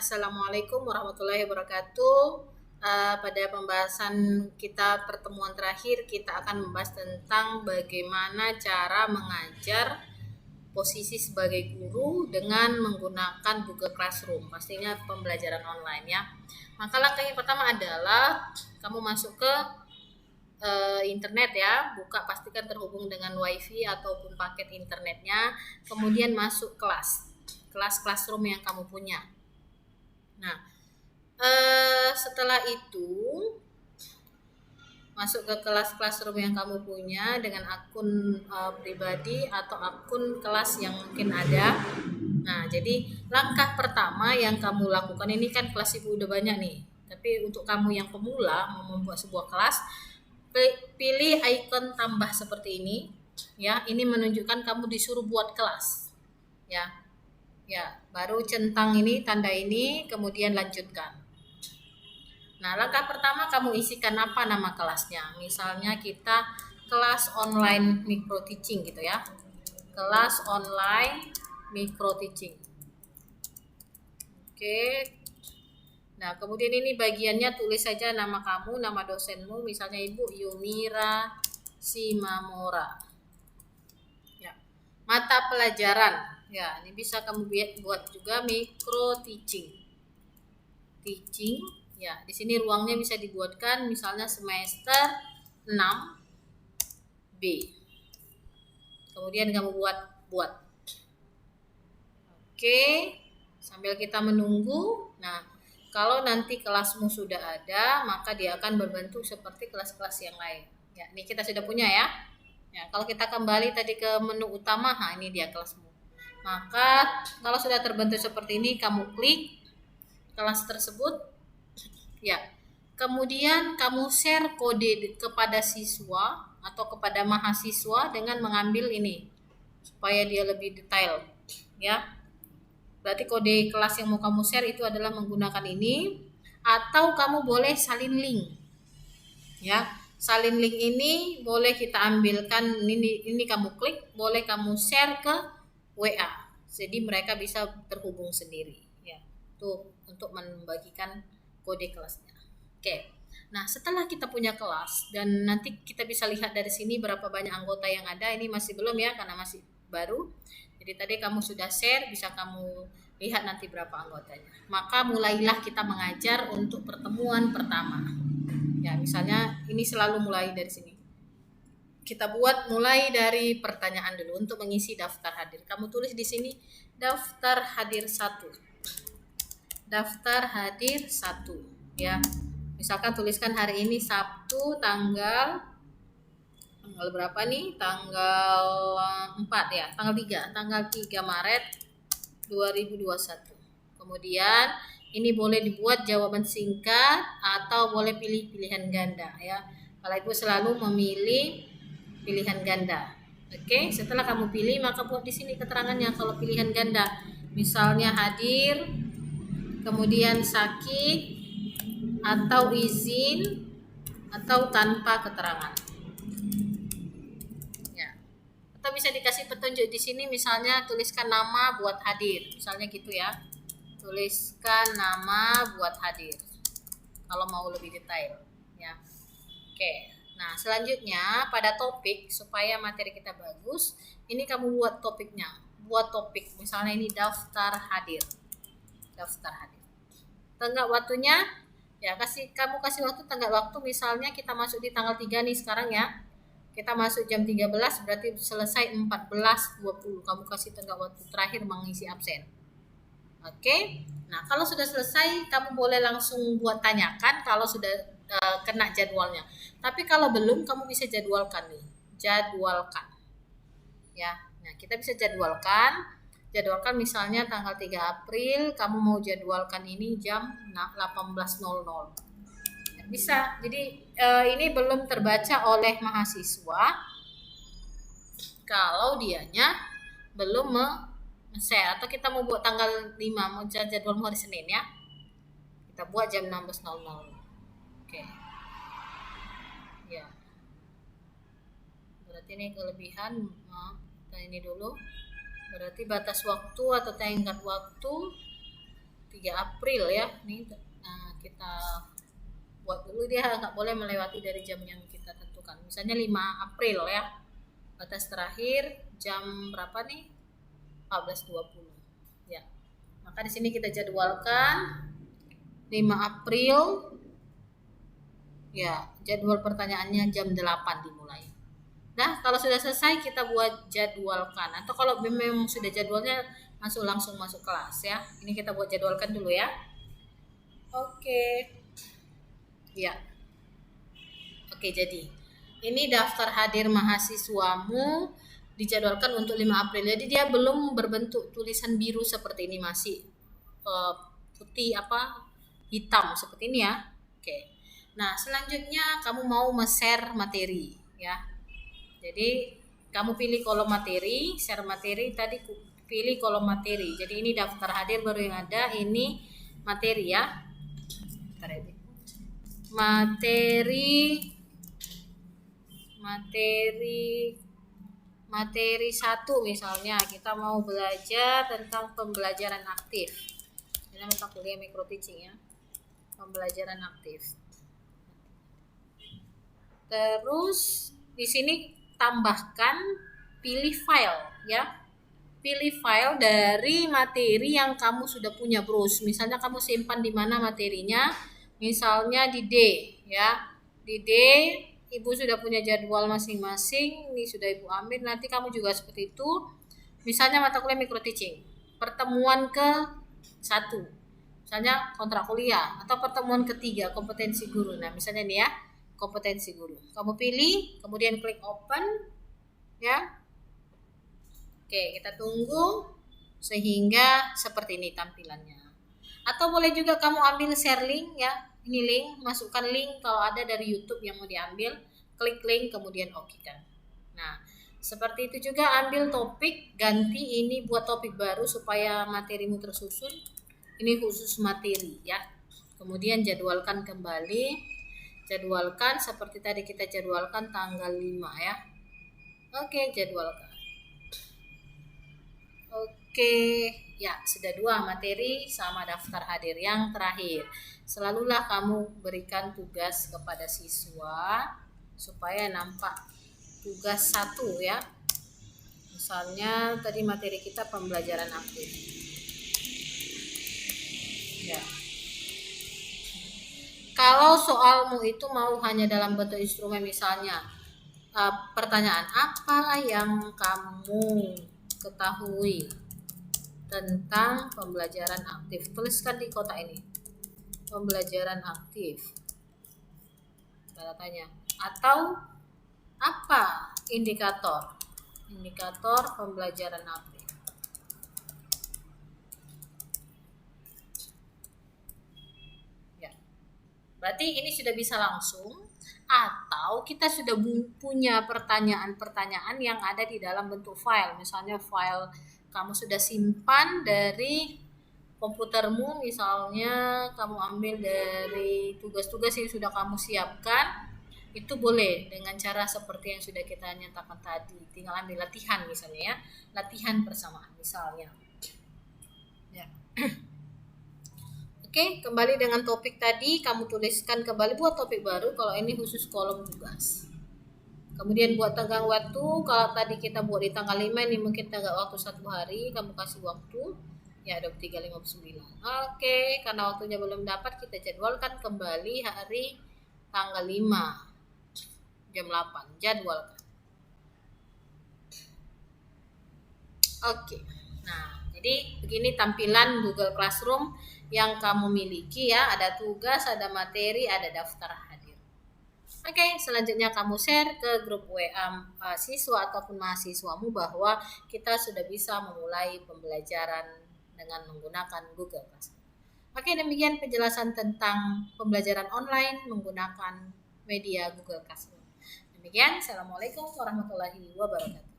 Assalamualaikum warahmatullahi wabarakatuh. Pada pembahasan kita pertemuan terakhir, kita akan membahas tentang bagaimana cara mengajar posisi sebagai guru dengan menggunakan Google Classroom. Pastinya pembelajaran online ya. Maka langkah yang pertama adalah kamu masuk ke internet ya, pastikan terhubung dengan WiFi ataupun paket internetnya, kemudian masuk kelas classroom yang kamu punya. Nah, setelah itu masuk ke kelas classroom yang kamu punya dengan akun pribadi atau akun kelas yang mungkin ada. Nah, jadi langkah pertama yang kamu lakukan, ini kan kelas ibu udah banyak nih, tapi untuk kamu yang pemula mau membuat sebuah kelas, pilih icon tambah seperti ini ya. Ini menunjukkan kamu disuruh buat kelas ya. Baru centang ini, tanda ini, kemudian lanjutkan. Nah, langkah pertama kamu isikan apa nama kelasnya. Misalnya kita kelas online micro teaching gitu ya. Kelas online micro teaching. Oke. Nah, kemudian ini bagiannya tulis saja nama kamu, nama dosenmu, misalnya Ibu Yumira Simamora. Ya. Mata pelajaran. Ya, ini bisa kamu buat juga micro teaching. Ya, di sini ruangnya bisa dibuatkan misalnya semester 6B. Kemudian kamu buat. Oke, sambil kita menunggu. Nah, kalau nanti kelasmu sudah ada, maka dia akan berbentuk seperti kelas-kelas yang lain. Ya, ini kita sudah punya ya. Ya, kalau kita kembali tadi ke menu utama, nah ini dia kelasmu. Maka kalau sudah terbentuk seperti ini, kamu klik kelas tersebut ya. Kemudian kamu share kode kepada siswa atau kepada mahasiswa dengan mengambil ini supaya dia lebih detail ya. Berarti kode kelas yang mau kamu share itu adalah menggunakan ini, atau kamu boleh salin link ya. Salin link ini boleh kita ambilkan, ini kamu klik, boleh kamu share ke WA, jadi mereka bisa terhubung sendiri ya, tuh untuk membagikan kode kelasnya. Oke, nah setelah kita punya kelas dan nanti kita bisa lihat dari sini berapa banyak anggota yang ada. Ini masih belum ya karena masih baru, jadi tadi kamu sudah share, bisa kamu lihat nanti berapa anggotanya. Maka mulailah kita mengajar untuk pertemuan pertama ya. Misalnya ini selalu mulai dari sini. Kita buat mulai dari pertanyaan dulu untuk mengisi daftar hadir. Kamu tulis di sini daftar hadir 1. Daftar hadir 1 ya. Misalkan tuliskan hari ini Sabtu tanggal berapa nih? Tanggal 4 ya, tanggal 3 Maret 2021. Kemudian ini boleh dibuat jawaban singkat atau boleh pilih pilihan ganda ya. Kalau Ibu selalu memilih pilihan ganda. Oke, setelah kamu pilih maka buat di sini keterangannya. Kalau pilihan ganda, misalnya hadir, kemudian sakit, atau izin, atau tanpa keterangan. Ya. Atau bisa dikasih petunjuk di sini, misalnya tuliskan nama buat hadir, misalnya gitu ya. Tuliskan nama buat hadir. Kalau mau lebih detail, ya. Oke. Nah, selanjutnya pada topik, supaya materi kita bagus, ini kamu buat topiknya. Buat topik, misalnya ini daftar hadir. Daftar hadir. Tenggat waktunya, ya kamu kasih waktu tenggat waktu, misalnya kita masuk di tanggal 3 nih sekarang ya. Kita masuk jam 13, berarti selesai 14.20. Kamu kasih tenggat waktu terakhir mengisi absen. Oke. Nah, kalau sudah selesai, kamu boleh langsung buat tanyakan kalau sudah kena jadwalnya. Tapi kalau belum, kamu bisa jadwalkan nih. Jadwalkan. Ya. Nah, kita bisa jadwalkan misalnya tanggal 3 April kamu mau jadwalkan ini jam 18.00. Bisa. Jadi ini belum terbaca oleh mahasiswa kalau dianya belum share. Atau kita mau buat tanggal 5, mau jadwal hari Senin ya. Kita buat jam 16.00. Oke. Ya. Berarti ini kelebihan, kita ini dulu. Berarti batas waktu atau tenggat waktu 30 3 April ya. Nih, nah kita buat dulu, dia nggak boleh melewati dari jam yang kita tentukan. Misalnya 5 April ya. Batas terakhir jam berapa nih? 14.20. Ya. Maka di sini kita jadwalkan 5 April. Ya, jadwal pertanyaannya jam 8 dimulai. Nah, kalau sudah selesai kita buat jadwalkan. Atau kalau memang sudah jadwalnya langsung masuk kelas ya. Ini kita buat jadwalkan dulu ya. Oke. Ya. Oke, jadi ini daftar hadir mahasiswamu dijadwalkan untuk 5 April. Jadi dia belum berbentuk tulisan biru seperti ini, masih putih hitam seperti ini ya. Oke. Nah, selanjutnya kamu mau share materi ya. Jadi kamu pilih kolom materi, share materi, tadi pilih kolom materi. Jadi ini daftar hadir baru yang ada, ini materi ya. Materi 1 misalnya kita mau belajar tentang pembelajaran aktif. Ini mata kuliah micro teaching ya. Pembelajaran aktif. Terus di sini tambahkan pilih file ya. Pilih file dari materi yang kamu sudah punya, Bros. Misalnya kamu simpan di mana materinya? Misalnya di D ya. Di D Ibu sudah punya jadwal masing-masing, ini sudah Ibu ambil, nanti kamu juga seperti itu. Misalnya mata kuliah micro teaching, pertemuan ke-1. Misalnya kontrak kuliah, atau pertemuan ke-3 kompetensi guru. Nah, misalnya nih ya, kompetensi guru. Kamu pilih, kemudian klik open ya. Oke, kita tunggu sehingga seperti ini tampilannya. Atau boleh juga kamu ambil share link ya. Ini link, masukkan link kalau ada dari YouTube yang mau diambil, klik link kemudian oke kan. Nah, seperti itu juga ambil topik, ganti ini buat topik baru supaya materimu tersusun. Ini khusus materi ya. Kemudian jadwalkan kembali. Jadwalkan seperti tadi kita jadwalkan tanggal 5 ya. Oke, jadwalkan. Oke, ya sudah 2 materi sama daftar hadir. Yang terakhir, selalulah kamu berikan tugas kepada siswa supaya nampak tugas 1 ya. Misalnya tadi materi kita pembelajaran aktif. Ya. Kalau soalmu itu mau hanya dalam bentuk instrumen, misalnya pertanyaan apa yang kamu ketahui tentang pembelajaran aktif, tuliskan di kotak ini, pembelajaran aktif, tanda tanya. Atau apa indikator pembelajaran aktif. Ya, berarti ini sudah bisa langsung, atau kita sudah punya pertanyaan-pertanyaan yang ada di dalam bentuk file. Misalnya file kamu sudah simpan dari komputermu, misalnya kamu ambil dari tugas-tugas yang sudah kamu siapkan, itu boleh dengan cara seperti yang sudah kita nyatakan tadi. Tinggal ambil latihan misalnya ya, latihan persamaan misalnya ya. Oke, kembali dengan topik tadi, kamu tuliskan kembali, buat topik baru. Kalau ini khusus kolom tugas. Kemudian buat tenggang waktu, kalau tadi kita buat di tanggal 5, ini mungkin tenggang waktu 1 hari, kamu kasih waktu ya 23.59. Oke, karena waktunya belum dapat, kita jadwalkan kembali hari tanggal 5 jam 8, jadwalkan. Oke. Nah, jadi begini tampilan Google Classroom yang kamu miliki ya, ada tugas, ada materi, ada daftar hadir. Oke, selanjutnya kamu share ke grup WA siswa ataupun mahasiswamu bahwa kita sudah bisa memulai pembelajaran dengan menggunakan Google Classroom. Oke, demikian penjelasan tentang pembelajaran online menggunakan media Google Classroom. Demikian, Assalamualaikum warahmatullahi wabarakatuh.